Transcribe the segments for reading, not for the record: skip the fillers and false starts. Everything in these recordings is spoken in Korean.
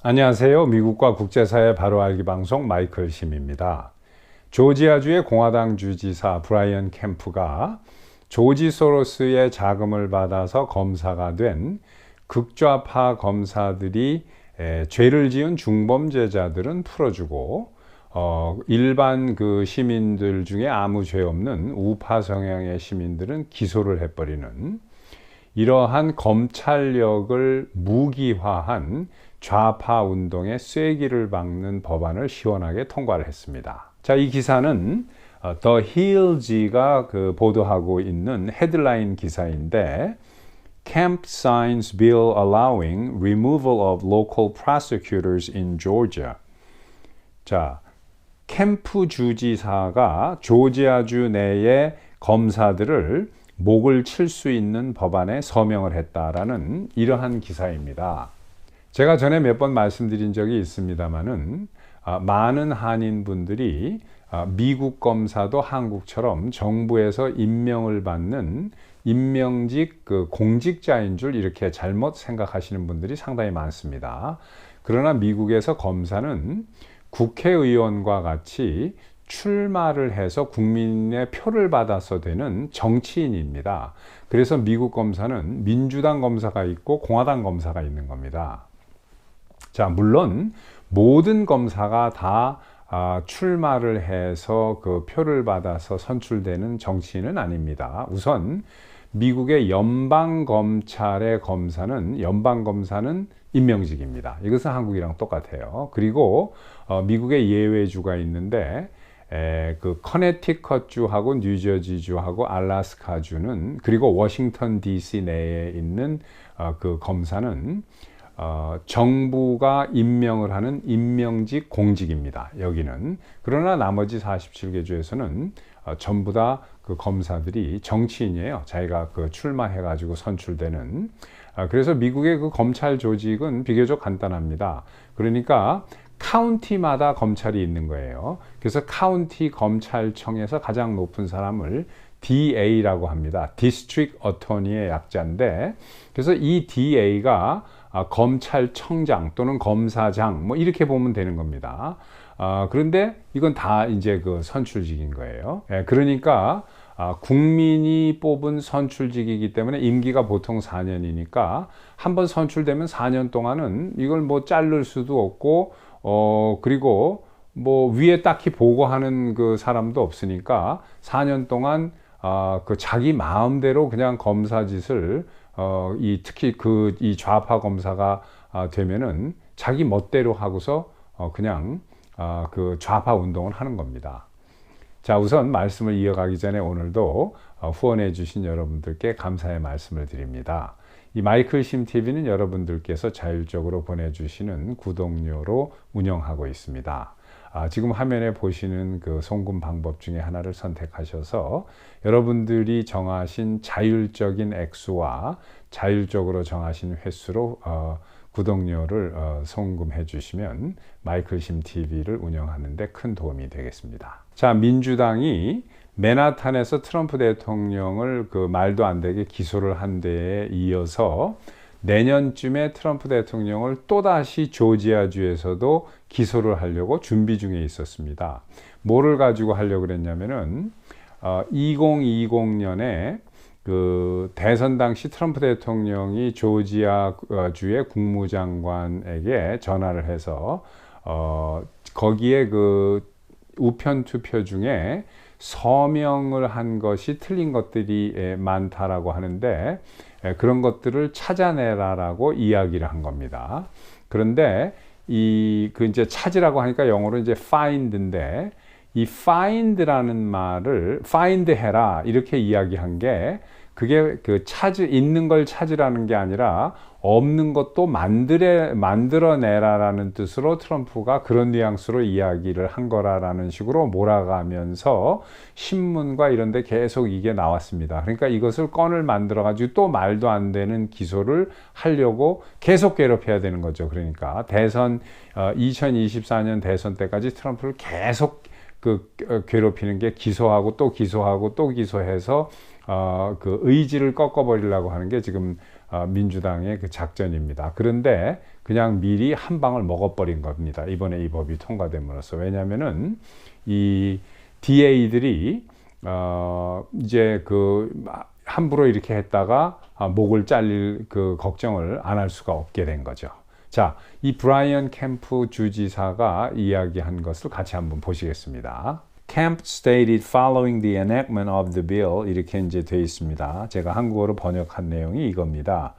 안녕하세요. 미국과 국제사회 바로 알기 방송 마이클 심입니다. 조지아주의 공화당 주지사 브라이언 캠프가 조지 소로스의 자금을 받아서 검사가 된 극좌파 검사들이 죄를 지은 중범죄자들은 풀어주고 일반 그 시민들 중에 아무 죄 없는 우파 성향의 시민들은 기소를 해버리는 이러한 검찰력을 무기화한 좌파 운동의 쐐기를 박는 법안을 시원하게 통과를 했습니다. 자, 이 기사는 The Hills가 그 보도하고 있는 헤드라인 기사인데 Kemp signs bill allowing removal of local prosecutors in Georgia. 자, 캠프 주지사가 조지아주 내의 검사들을 목을 칠 수 있는 법안에 서명을 했다라는 이러한 기사입니다. 제가 전에 몇 번 말씀드린 적이 있습니다만은 많은 한인분들이 미국 검사도 한국처럼 정부에서 임명을 받는 임명직 그 공직자인 줄 이렇게 잘못 생각하시는 분들이 상당히 많습니다. 그러나 미국에서 검사는 국회의원과 같이 출마를 해서 국민의 표를 받아서 되는 정치인입니다. 그래서 미국 검사는 민주당 검사가 있고 공화당 검사가 있는 겁니다. 자, 물론 모든 검사가 다 출마를 해서 그 표를 받아서 선출되는 정치인은 아닙니다. 우선 미국의 연방검찰의 연방검사는 임명직입니다. 이것은 한국이랑 똑같아요. 그리고 미국의 예외주가 있는데 그 커네티컷주하고 뉴저지주하고 알래스카주는 그리고 워싱턴 DC 내에 있는 그 검사는 정부가 임명을 하는 임명직 공직입니다. 여기는. 그러나 나머지 47개 주에서는 전부 다 그 검사들이 정치인이에요. 자기가 그 출마해가지고 선출되는. 그래서 미국의 그 검찰 조직은 비교적 간단합니다. 그러니까 카운티마다 검찰이 있는 거예요. 그래서 카운티 검찰청에서 가장 높은 사람을 DA라고 합니다. District Attorney의 약자인데, 그래서 이 DA가 검찰청장 또는 검사장 뭐 이렇게 보면 되는 겁니다. 그런데 이건 다 이제 그 선출직인 거예요. 그러니까 국민이 뽑은 선출직이기 때문에 임기가 보통 4년이니까 한번 선출되면 4년 동안은 이걸 뭐 자를 수도 없고 그리고 뭐 위에 딱히 보고하는 그 사람도 없으니까 4년 동안 그 자기 마음대로 그냥 검사 짓을 특히 그 이 좌파 검사가 되면은 자기 멋대로 하고서 그냥 그 좌파 운동을 하는 겁니다. 자, 우선 말씀을 이어가기 전에 오늘도 후원해 주신 여러분들께 감사의 말씀을 드립니다. 이 마이클 심 TV는 여러분들께서 자율적으로 보내주시는 구독료로 운영하고 있습니다. 지금 화면에 보시는 그 송금 방법 중에 하나를 선택하셔서 여러분들이 정하신 자율적인 액수와 자율적으로 정하신 횟수로 구독료를 송금해 주시면 마이클 심 TV를 운영하는 데 큰 도움이 되겠습니다. 자, 민주당이 맨하탄에서 트럼프 대통령을 그 말도 안 되게 기소를 한 데에 이어서 내년쯤에 트럼프 대통령을 또다시 조지아주에서도 기소를 하려고 준비 중에 있었습니다. 뭐를 가지고 하려고 그랬냐면은 2020년에 그 대선 당시 트럼프 대통령이 조지아주의 국무장관에게 전화를 해서 거기에 그 우편 투표 중에 서명을 한 것이 틀린 것들이 많다라고 하는데 그런 것들을 찾아내라라고 이야기를 한 겁니다. 그런데 그 이제 찾으라고 하니까 영어로 이제 find인데 이 find라는 말을 find 해라 이렇게 이야기한 게 그게 그 있는 걸 찾으라는 게 아니라 없는 것도 만들어내라라는 뜻으로 트럼프가 그런 뉘앙스로 이야기를 한 거라라는 식으로 몰아가면서 신문과 이런 데 계속 이게 나왔습니다. 그러니까 이것을 건을 만들어 가지고 또 말도 안 되는 기소를 하려고 계속 괴롭혀야 되는 거죠. 그러니까 2024년 대선 때까지 트럼프를 계속 괴롭히는 게 기소하고 또 기소하고 또 기소해서 그 의지를 꺾어버리려고 하는 게 지금 민주당의 그 작전입니다. 그런데 그냥 미리 한 방을 먹어버린 겁니다. 이번에 이 법이 통과됨으로써. 왜냐하면은 이 DA들이 이제 그 함부로 이렇게 했다가 목을 잘릴 그 걱정을 안 할 수가 없게 된 거죠. 자, 이 브라이언 캠프 주지사가 이야기한 것을 같이 한번 보시겠습니다. Kemp stated following the enactment of the bill 이렇게 이제 되어 있습니다. 제가 한국어로 번역한 내용이 이겁니다.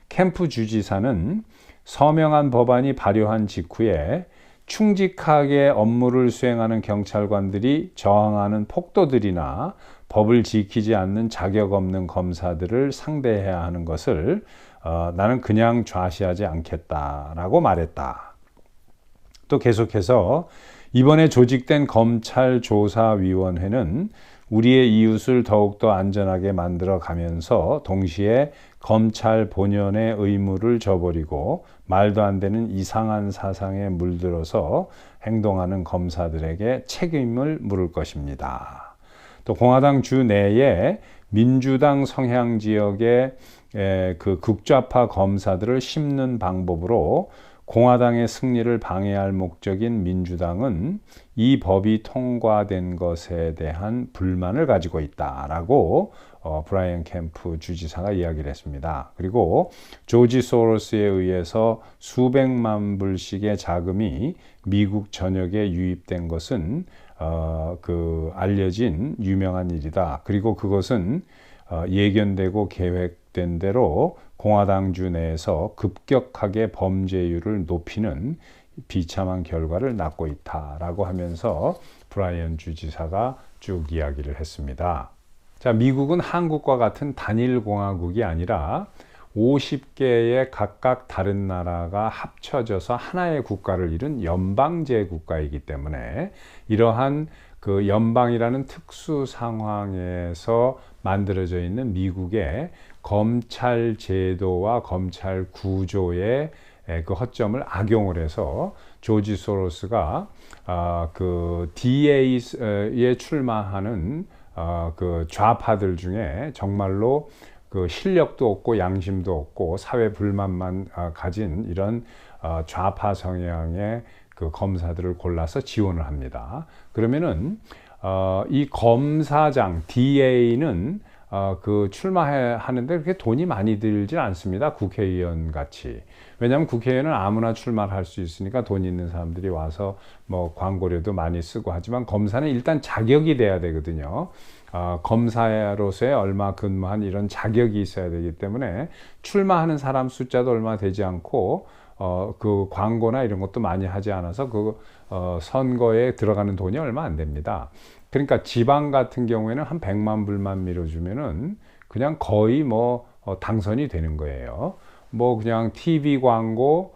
캠프 주지사는 서명한 법안이 발효한 직후에 충직하게 업무를 수행하는 경찰관들이 저항하는 폭도들이나 법을 지키지 않는 자격 없는 검사들을 상대해야 하는 것을 나는 그냥 좌시하지 않겠다라고 말했다. 또 계속해서 이번에 조직된 검찰조사위원회는 우리의 이웃을 더욱더 안전하게 만들어 가면서 동시에 검찰 본연의 의무를 저버리고 말도 안 되는 이상한 사상에 물들어서 행동하는 검사들에게 책임을 물을 것입니다. 또 공화당 주 내에 민주당 성향 지역의 그 극좌파 검사들을 심는 방법으로 공화당의 승리를 방해할 목적인 민주당은 이 법이 통과된 것에 대한 불만을 가지고 있다라고 브라이언 캠프 주지사가 이야기를 했습니다. 그리고 조지 소로스에 의해서 수백만 불씩의 자금이 미국 전역에 유입된 것은 그 알려진 유명한 일이다. 그리고 그것은 예견되고 계획된 대로 공화당주 내에서 급격하게 범죄율을 높이는 비참한 결과를 낳고 있다라고 하면서 브라이언 주지사가 쭉 이야기를 했습니다. 자, 미국은 한국과 같은 단일 공화국이 아니라 50개의 각각 다른 나라가 합쳐져서 하나의 국가를 이룬 연방제 국가이기 때문에 이러한 그 연방이라는 특수 상황에서 만들어져 있는 미국의 검찰 제도와 검찰 구조의 그 허점을 악용을 해서 조지 소로스가 그 DA에 출마하는 그 좌파들 중에 정말로 그 실력도 없고 양심도 없고 사회 불만만 가진 이런 좌파 성향의 그 검사들을 골라서 지원을 합니다. 그러면은 이 검사장 DA는 그 출마하는데 그렇게 돈이 많이 들지 않습니다. 국회의원 같이. 왜냐하면 국회의원은 아무나 출마를 할 수 있으니까 돈 있는 사람들이 와서 뭐 광고료도 많이 쓰고 하지만 검사는 일단 자격이 돼야 되거든요. 검사로서의 얼마 근무한 이런 자격이 있어야 되기 때문에 출마하는 사람 숫자도 얼마 되지 않고 그 광고나 이런 것도 많이 하지 않아서 그 선거에 들어가는 돈이 얼마 안 됩니다. 그러니까 지방 같은 경우에는 한 100만 불만 밀어주면은 그냥 거의 뭐 당선이 되는 거예요. 뭐 그냥 TV 광고,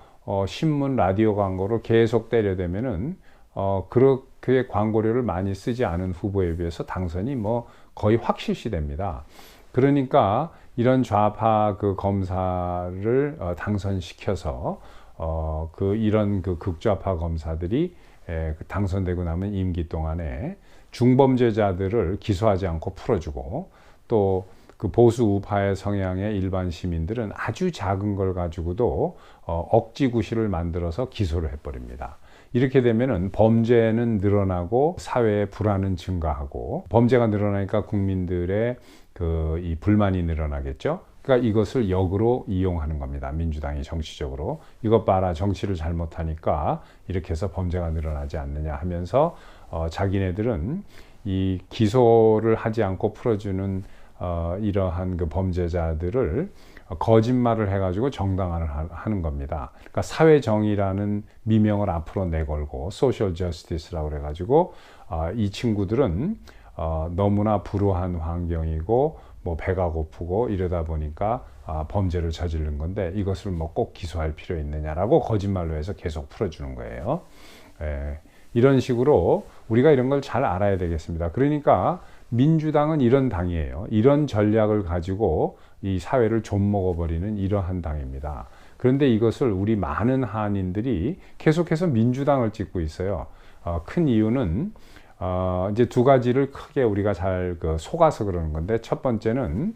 신문, 라디오 광고로 계속 때려대면은 그렇게 광고료를 많이 쓰지 않은 후보에 비해서 당선이 뭐 거의 확실시 됩니다. 그러니까 이런 좌파 그 검사를 당선시켜서 이런 그 극좌파 검사들이 당선되고 나면 임기 동안에 중범죄자들을 기소하지 않고 풀어주고 또 그 보수 우파의 성향의 일반 시민들은 아주 작은 걸 가지고도 억지 구실을 만들어서 기소를 해버립니다. 이렇게 되면은 범죄는 늘어나고 사회의 불안은 증가하고 범죄가 늘어나니까 국민들의 이 불만이 늘어나겠죠. 그러니까 이것을 역으로 이용하는 겁니다. 민주당이 정치적으로 이것 봐라 정치를 잘못하니까 이렇게 해서 범죄가 늘어나지 않느냐 하면서 자기네들은 이 기소를 하지 않고 풀어주는 이러한 그 범죄자들을 거짓말을 해가지고 정당화를 하는 겁니다. 그러니까 사회정의라는 미명을 앞으로 내걸고 소셜 저스티스라고 그래가지고 이 친구들은 너무나 불우한 환경이고 뭐 배가 고프고 이러다 보니까 범죄를 저지른 건데 이것을 뭐 꼭 기소할 필요 있느냐라고 거짓말로 해서 계속 풀어주는 거예요. 이런 식으로 우리가 이런 걸 잘 알아야 되겠습니다. 그러니까 민주당은 이런 당이에요. 이런 전략을 가지고 이 사회를 좀먹어버리는 이러한 당입니다. 그런데 이것을 우리 많은 한인들이 계속해서 민주당을 찍고 있어요. 큰 이유는 이제 두 가지를 크게 우리가 잘 속아서 그러는 건데 첫 번째는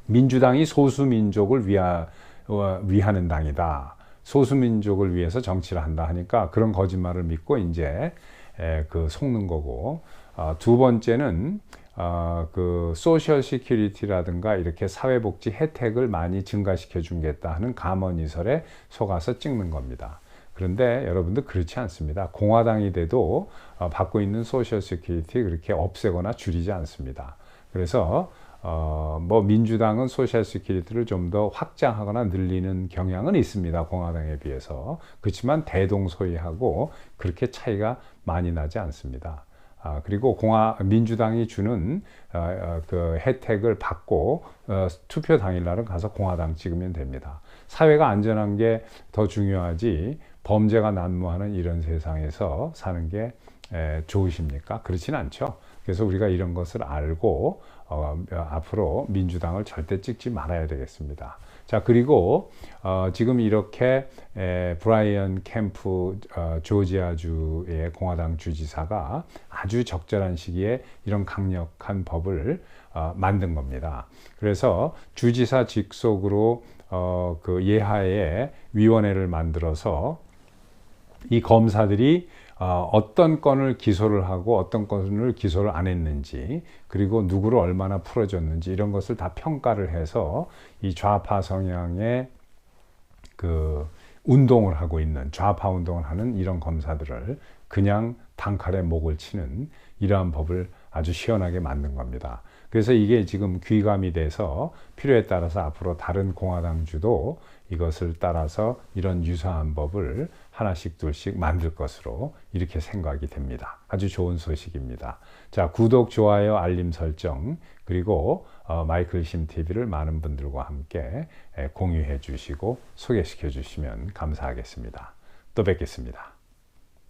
민주당이 소수민족을 위하는 당이다. 소수민족을 위해서 정치를 한다 하니까 그런 거짓말을 믿고 이제 속는 거고, 두 번째는 그 소셜 시큐리티라든가 이렇게 사회복지 혜택을 많이 증가시켜 주겠다 하는 감언이설에 속아서 찍는 겁니다. 그런데 여러분들 그렇지 않습니다. 공화당이 돼도 받고 있는 소셜 시큐리티 그렇게 없애거나 줄이지 않습니다. 그래서 뭐 민주당은 소셜 시큐리티를 좀 더 확장하거나 늘리는 경향은 있습니다. 공화당에 비해서. 그렇지만 대동소이하고 그렇게 차이가 많이 나지 않습니다. 그리고 민주당이 주는 그 혜택을 받고 투표 당일날은 가서 공화당 찍으면 됩니다. 사회가 안전한 게 더 중요하지 범죄가 난무하는 이런 세상에서 사는 게 좋으십니까? 그렇진 않죠. 그래서 우리가 이런 것을 알고 앞으로 민주당을 절대 찍지 말아야 되겠습니다. 자, 그리고 지금 이렇게 브라이언 캠프 조지아주의 공화당 주지사가 아주 적절한 시기에 이런 강력한 법을 만든 겁니다. 그래서 주지사 직속으로 그 예하의 위원회를 만들어서 이 검사들이 어떤 건을 기소를 하고 어떤 건을 기소를 안 했는지, 그리고 누구를 얼마나 풀어줬는지 이런 것을 다 평가를 해서 이 좌파 성향의 그 운동을 하고 있는, 좌파 운동을 하는 이런 검사들을 그냥 단칼에 목을 치는 이러한 법을 아주 시원하게 만든 겁니다. 그래서 이게 지금 귀감이 돼서 필요에 따라서 앞으로 다른 공화당주도 이것을 따라서 이런 유사한 법을 하나씩 둘씩 만들 것으로 이렇게 생각이 됩니다. 아주 좋은 소식입니다. 자, 구독, 좋아요, 알림 설정, 그리고 마이클 심 TV를 많은 분들과 함께 공유해 주시고 소개시켜 주시면 감사하겠습니다. 또 뵙겠습니다.